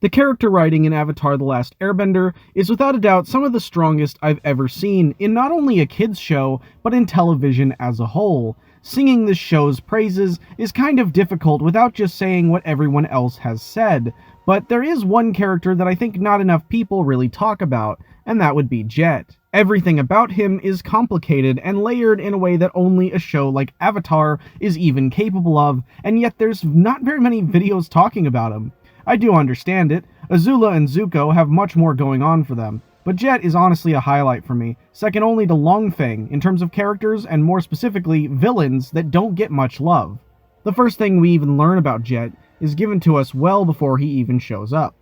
The character writing in Avatar the Last Airbender is without a doubt some of the strongest I've ever seen in not only a kids show, but in television as a whole. Singing this show's praises is kind of difficult without just saying what everyone else has said, but there is one character that I think not enough people really talk about, and that would be Jet. Everything about him is complicated and layered in a way that only a show like Avatar is even capable of, and yet there's not very many videos talking about him. I do understand it. Azula and Zuko have much more going on for them, but Jet is honestly a highlight for me, second only to Longfeng in terms of characters and more specifically villains that don't get much love. The first thing we even learn about Jet is given to us well before he even shows up.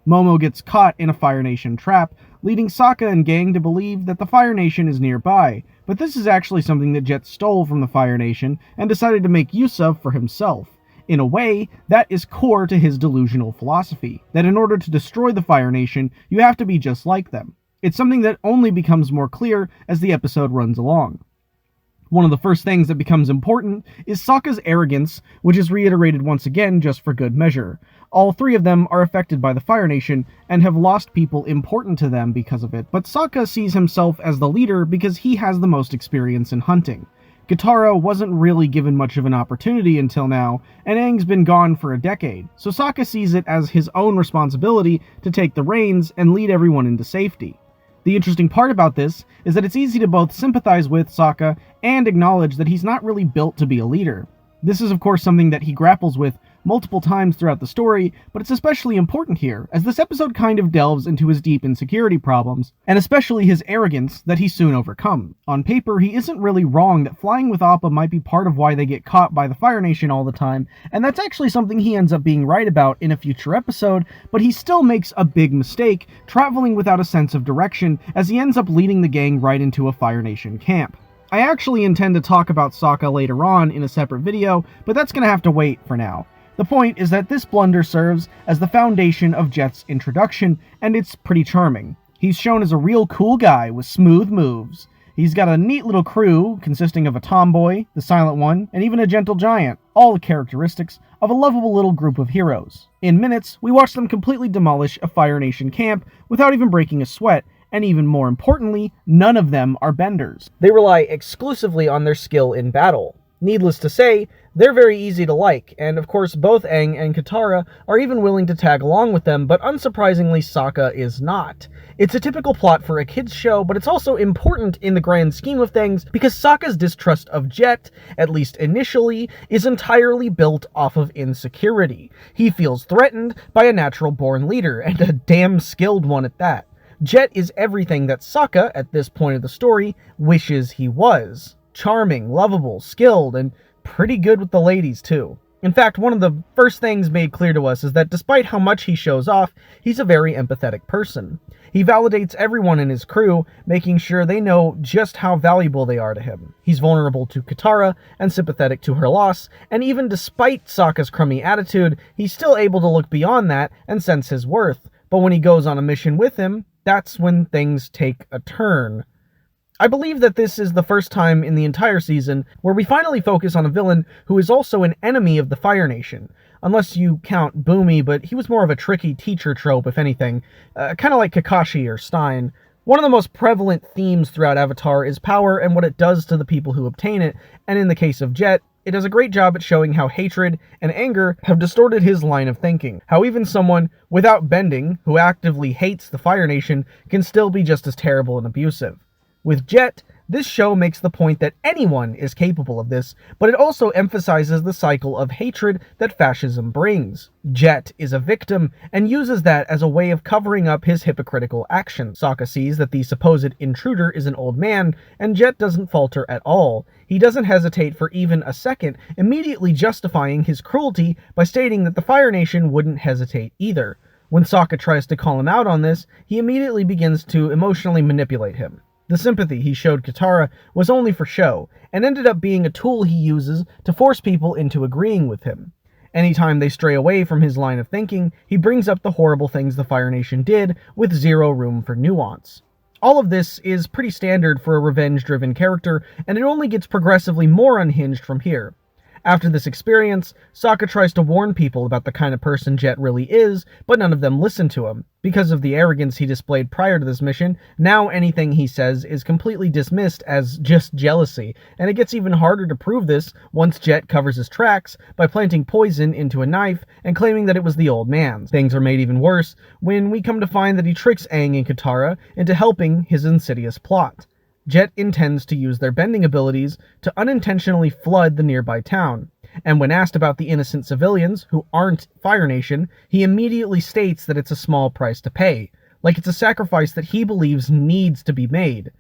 Momo gets caught in a Fire Nation trap, leading Sokka and gang to believe that the Fire Nation is nearby, but this is actually something that Jet stole from the Fire Nation and decided to make use of for himself. In a way, that is core to his delusional philosophy, that in order to destroy the Fire Nation, you have to be just like them. It's something that only becomes more clear as the episode runs along. One of the first things that becomes important is Sokka's arrogance, which is reiterated once again just for good measure. All three of them are affected by the Fire Nation and have lost people important to them because of it, but Sokka sees himself as the leader because he has the most experience in hunting. Katara wasn't really given much of an opportunity until now, and Aang's been gone for a decade, so Sokka sees it as his own responsibility to take the reins and lead everyone into safety. The interesting part about this is that it's easy to both sympathize with Sokka and acknowledge that he's not really built to be a leader. This is of course something that he grapples with multiple times throughout the story, but it's especially important here, as this episode kind of delves into his deep insecurity problems, and especially his arrogance that he soon overcomes. On paper, he isn't really wrong that flying with Appa might be part of why they get caught by the Fire Nation all the time, and that's actually something he ends up being right about in a future episode, but he still makes a big mistake, traveling without a sense of direction, as he ends up leading the gang right into a Fire Nation camp. I actually intend to talk about Sokka later on in a separate video, but that's gonna have to wait for now. The point is that this blunder serves as the foundation of Jet's introduction, and it's pretty charming. He's shown as a real cool guy with smooth moves. He's got a neat little crew consisting of a tomboy, the silent one, and even a gentle giant, all the characteristics of a lovable little group of heroes. In minutes, we watch them completely demolish a Fire Nation camp without even breaking a sweat, and even more importantly, none of them are benders. They rely exclusively on their skill in battle. Needless to say, they're very easy to like, and of course both Aang and Katara are even willing to tag along with them, but unsurprisingly Sokka is not. It's a typical plot for a kids show, but it's also important in the grand scheme of things because Sokka's distrust of Jet, at least initially, is entirely built off of insecurity. He feels threatened by a natural-born leader, and a damn skilled one at that. Jet is everything that Sokka, at this point of the story, wishes he was. Charming, lovable, skilled, and pretty good with the ladies too. In fact, one of the first things made clear to us is that despite how much he shows off, he's a very empathetic person. He validates everyone in his crew, making sure they know just how valuable they are to him. He's vulnerable to Katara and sympathetic to her loss, and even despite Sokka's crummy attitude, he's still able to look beyond that and sense his worth. But when he goes on a mission with him, that's when things take a turn. I believe that this is the first time in the entire season where we finally focus on a villain who is also an enemy of the Fire Nation. Unless you count Boomy, but he was more of a tricky teacher trope, if anything. Kind of like Kakashi or Stein. One of the most prevalent themes throughout Avatar is power and what it does to the people who obtain it, and in the case of Jet, it does a great job at showing how hatred and anger have distorted his line of thinking. How even someone without bending, who actively hates the Fire Nation, can still be just as terrible and abusive. With Jet, this show makes the point that anyone is capable of this, but it also emphasizes the cycle of hatred that fascism brings. Jet is a victim, and uses that as a way of covering up his hypocritical actions. Sokka sees that the supposed intruder is an old man, and Jet doesn't falter at all. He doesn't hesitate for even a second, immediately justifying his cruelty by stating that the Fire Nation wouldn't hesitate either. When Sokka tries to call him out on this, he immediately begins to emotionally manipulate him. The sympathy he showed Katara was only for show, and ended up being a tool he uses to force people into agreeing with him. Anytime they stray away from his line of thinking, he brings up the horrible things the Fire Nation did, with zero room for nuance. All of this is pretty standard for a revenge-driven character, and it only gets progressively more unhinged from here. After this experience, Sokka tries to warn people about the kind of person Jet really is, but none of them listen to him. Because of the arrogance he displayed prior to this mission, now anything he says is completely dismissed as just jealousy, and it gets even harder to prove this once Jet covers his tracks by planting poison into a knife and claiming that it was the old man's. Things are made even worse when we come to find that he tricks Aang and Katara into helping his insidious plot. Jet intends to use their bending abilities to unintentionally flood the nearby town, and when asked about the innocent civilians who aren't Fire Nation, he immediately states that it's a small price to pay, like it's a sacrifice that he believes needs to be made.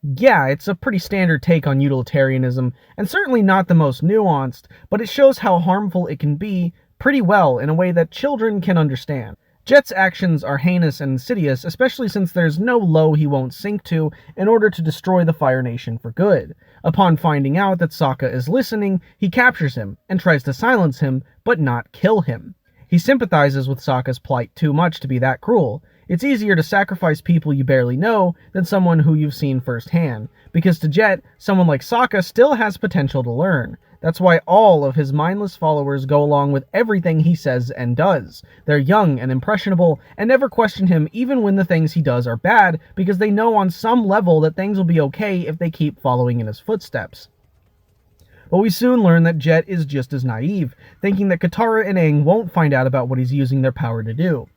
Yeah, it's a pretty standard take on utilitarianism, and certainly not the most nuanced, but it shows how harmful it can be pretty well in a way that children can understand. Jet's actions are heinous and insidious, especially since there's no low he won't sink to in order to destroy the Fire Nation for good. Upon finding out that Sokka is listening, he captures him and tries to silence him, but not kill him. He sympathizes with Sokka's plight too much to be that cruel. It's easier to sacrifice people you barely know than someone who you've seen firsthand, because to Jet, someone like Sokka still has potential to learn. That's why all of his mindless followers go along with everything he says and does. They're young and impressionable and never question him even when the things he does are bad, because they know on some level that things will be okay if they keep following in his footsteps. But we soon learn that Jet is just as naive, thinking that Katara and Aang won't find out about what he's using their power to do.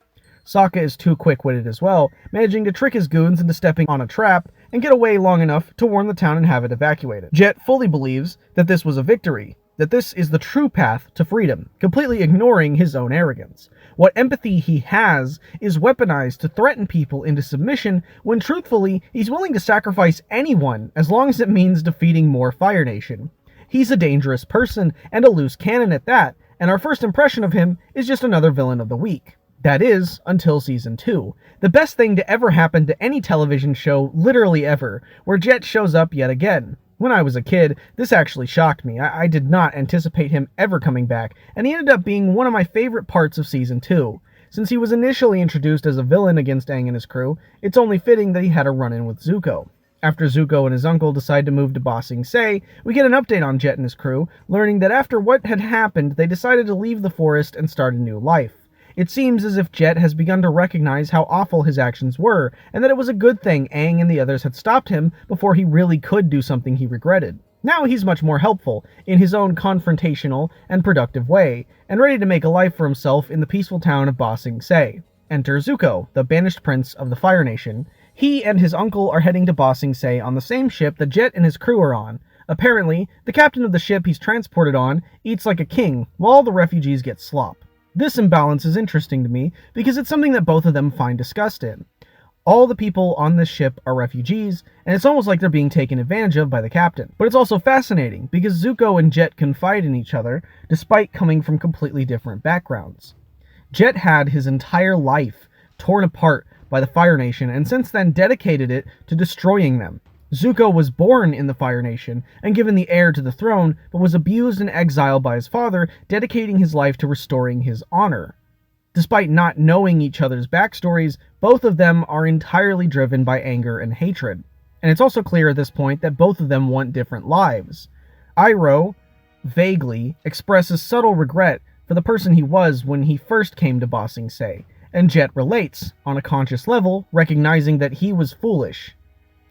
Sokka is too quick-witted as well, managing to trick his goons into stepping on a trap and get away long enough to warn the town and have it evacuated. Jet fully believes that this was a victory, that this is the true path to freedom, completely ignoring his own arrogance. What empathy he has is weaponized to threaten people into submission when truthfully he's willing to sacrifice anyone as long as it means defeating more Fire Nation. He's a dangerous person and a loose cannon at that, and our first impression of him is just another villain of the week. That is, until Season 2. The best thing to ever happen to any television show, literally ever, where Jet shows up yet again. When I was a kid, this actually shocked me. I did not anticipate him ever coming back, and he ended up being one of my favorite parts of Season 2. Since he was initially introduced as a villain against Aang and his crew, it's only fitting that he had a run-in with Zuko. After Zuko and his uncle decide to move to Ba Sing Se, we get an update on Jet and his crew, learning that after what had happened, they decided to leave the forest and start a new life. It seems as if Jet has begun to recognize how awful his actions were, and that it was a good thing Aang and the others had stopped him before he really could do something he regretted. Now he's much more helpful, in his own confrontational and productive way, and ready to make a life for himself in the peaceful town of Ba Sing Se. Enter Zuko, the banished prince of the Fire Nation. He and his uncle are heading to Ba Sing Se on the same ship that Jet and his crew are on. Apparently, the captain of the ship he's transported on eats like a king, while all the refugees get slop. This imbalance is interesting to me because it's something that both of them find disgust in. All the people on this ship are refugees, and it's almost like they're being taken advantage of by the captain. But it's also fascinating because Zuko and Jet confide in each other despite coming from completely different backgrounds. Jet had his entire life torn apart by the Fire Nation and since then dedicated it to destroying them. Zuko was born in the Fire Nation and given the heir to the throne, but was abused and exiled by his father, dedicating his life to restoring his honor. Despite not knowing each other's backstories, both of them are entirely driven by anger and hatred. And it's also clear at this point that both of them want different lives. Iroh, vaguely, expresses subtle regret for the person he was when he first came to Ba Sing Se, and Jet relates, on a conscious level, recognizing that he was foolish.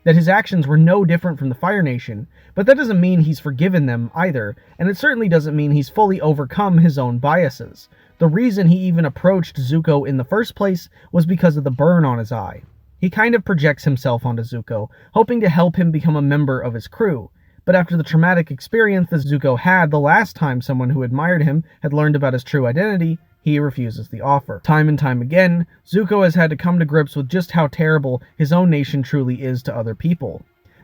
That his actions were no different from the Fire Nation, but that doesn't mean he's forgiven them either, and it certainly doesn't mean he's fully overcome his own biases. The reason he even approached Zuko in the first place was because of the burn on his eye. He kind of projects himself onto Zuko, hoping to help him become a member of his crew, but after the traumatic experience that Zuko had the last time someone who admired him had learned about his true identity, he refuses the offer. Time and time again, Zuko has had to come to grips with just how terrible his own nation truly is to other people.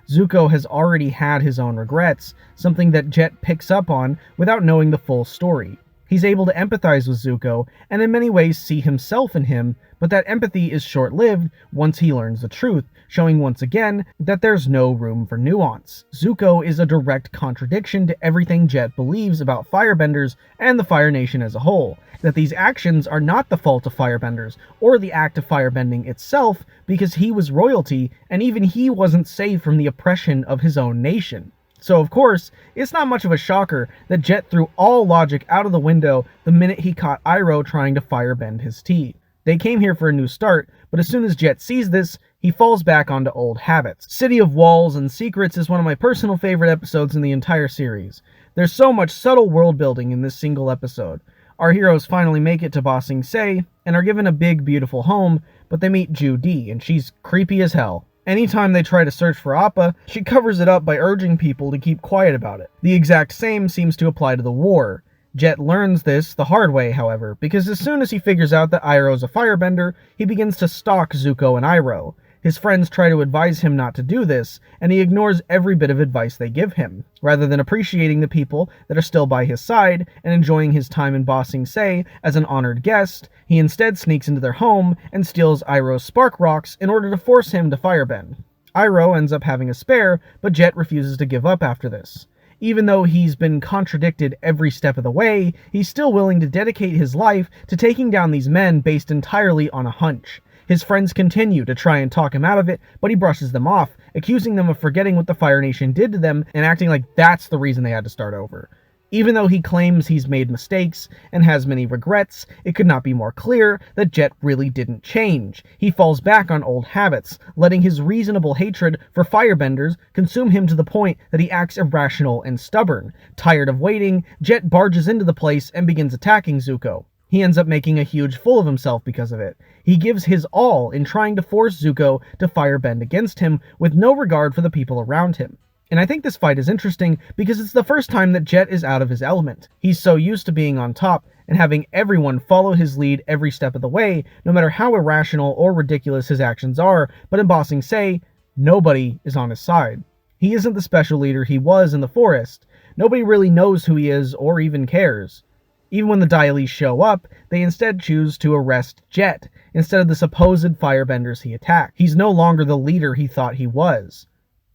Zuko has already had his own regrets, something that Jet picks up on without knowing the full story. He's able to empathize with Zuko, and in many ways see himself in him, but that empathy is short-lived once he learns the truth, showing once again that there's no room for nuance. Zuko is a direct contradiction to everything Jet believes about firebenders and the Fire Nation as a whole, that these actions are not the fault of firebenders, or the act of firebending itself, because he was royalty, and even he wasn't safe from the oppression of his own nation. So of course, it's not much of a shocker that Jet threw all logic out of the window the minute he caught Iroh trying to firebend his tea. They came here for a new start, but as soon as Jet sees this, he falls back onto old habits. City of Walls and Secrets is one of my personal favorite episodes in the entire series. There's so much subtle world building in this single episode. Our heroes finally make it to Ba Sing Se and are given a big, beautiful home, but they meet Ju Di, and she's creepy as hell. Anytime they try to search for Appa, she covers it up by urging people to keep quiet about it. The exact same seems to apply to the war. Jet learns this the hard way, however, because as soon as he figures out that Iroh's a firebender, he begins to stalk Zuko and Iroh. His friends try to advise him not to do this, and he ignores every bit of advice they give him. Rather than appreciating the people that are still by his side and enjoying his time in Ba Sing Se as an honored guest, he instead sneaks into their home and steals Iroh's spark rocks in order to force him to firebend. Iroh ends up having a spare, but Jet refuses to give up after this. Even though he's been contradicted every step of the way, he's still willing to dedicate his life to taking down these men based entirely on a hunch. His friends continue to try and talk him out of it, but he brushes them off, accusing them of forgetting what the Fire Nation did to them and acting like that's the reason they had to start over. Even though he claims he's made mistakes and has many regrets, it could not be more clear that Jet really didn't change. He falls back on old habits, letting his reasonable hatred for firebenders consume him to the point that he acts irrational and stubborn. Tired of waiting, Jet barges into the place and begins attacking Zuko. He ends up making a huge fool of himself because of it. He gives his all in trying to force Zuko to firebend against him with no regard for the people around him. And I think this fight is interesting because it's the first time that Jet is out of his element. He's so used to being on top and having everyone follow his lead every step of the way, no matter how irrational or ridiculous his actions are, but in Ba Sing Se, nobody is on his side. He isn't the special leader he was in the forest. Nobody really knows who he is or even cares. Even when the Dai Li show up, they instead choose to arrest Jet, instead of the supposed firebenders he attacked. He's no longer the leader he thought he was.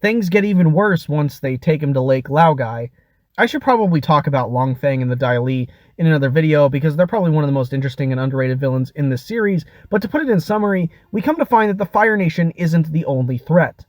Things get even worse once they take him to Lake Laogai. I should probably talk about Long Feng and the Dai Li in another video, because they're probably one of the most interesting and underrated villains in this series, but to put it in summary, we come to find that the Fire Nation isn't the only threat.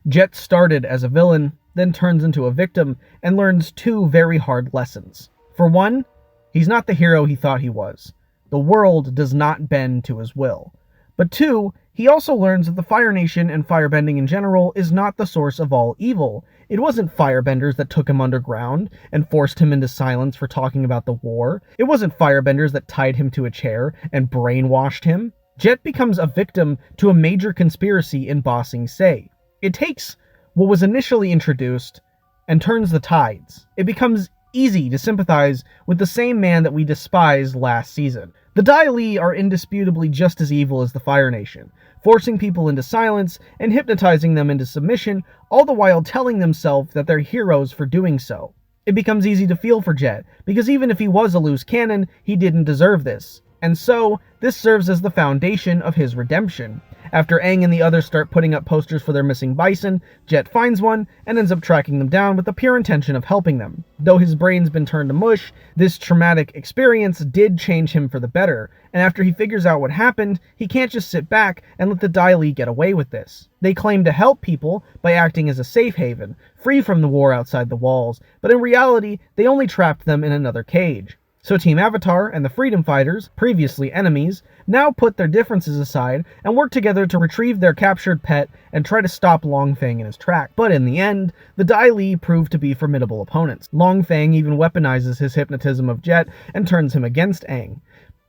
Jet started as a villain, then turns into a victim, and learns two very hard lessons. For one, he's not the hero he thought he was. The world does not bend to his will. But two, he also learns that the Fire Nation and firebending in general is not the source of all evil. It wasn't firebenders that took him underground and forced him into silence for talking about the war. It wasn't firebenders that tied him to a chair and brainwashed him. Jet becomes a victim to a major conspiracy in Ba Sing Se. It takes what was initially introduced and turns the tides. It becomes easy to sympathize with the same man that we despised last season. The Dai Li are indisputably just as evil as the Fire Nation, forcing people into silence and hypnotizing them into submission, all the while telling themselves that they're heroes for doing so. It becomes easy to feel for Jet, because even if he was a loose cannon, he didn't deserve this. And so, this serves as the foundation of his redemption. After Aang and the others start putting up posters for their missing bison, Jet finds one and ends up tracking them down with the pure intention of helping them. Though his brain's been turned to mush, this traumatic experience did change him for the better, and after he figures out what happened, he can't just sit back and let the Dai Li get away with this. They claim to help people by acting as a safe haven, free from the war outside the walls, but in reality, they only trapped them in another cage. So Team Avatar and the Freedom Fighters, previously enemies, now put their differences aside and work together to retrieve their captured pet and try to stop Long Feng in his track. But in the end, the Dai Li prove to be formidable opponents. Long Feng even weaponizes his hypnotism of Jet and turns him against Aang.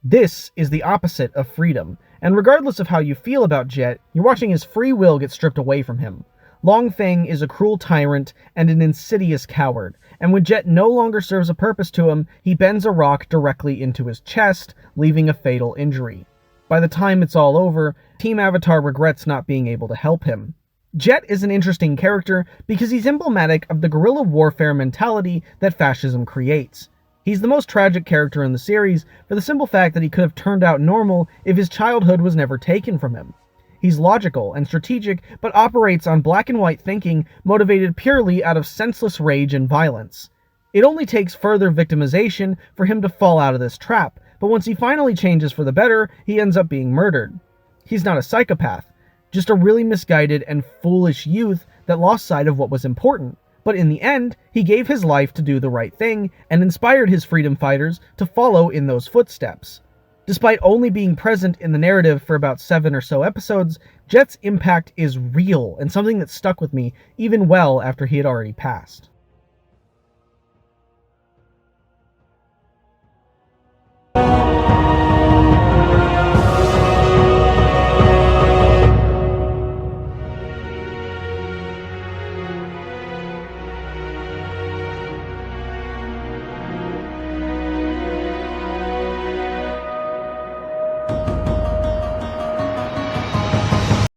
This is the opposite of freedom, and regardless of how you feel about Jet, you're watching his free will get stripped away from him. Long Feng is a cruel tyrant and an insidious coward, and when Jet no longer serves a purpose to him, he bends a rock directly into his chest, leaving a fatal injury. By the time it's all over, Team Avatar regrets not being able to help him. Jet is an interesting character because he's emblematic of the guerrilla warfare mentality that fascism creates. He's the most tragic character in the series for the simple fact that he could have turned out normal if his childhood was never taken from him. He's logical and strategic, but operates on black and white thinking motivated purely out of senseless rage and violence. It only takes further victimization for him to fall out of this trap, but once he finally changes for the better, he ends up being murdered. He's not a psychopath, just a really misguided and foolish youth that lost sight of what was important. But in the end, he gave his life to do the right thing and inspired his freedom fighters to follow in those footsteps. Despite only being present in the narrative for about 7 or so episodes, Jet's impact is real and something that stuck with me even well after he had already passed.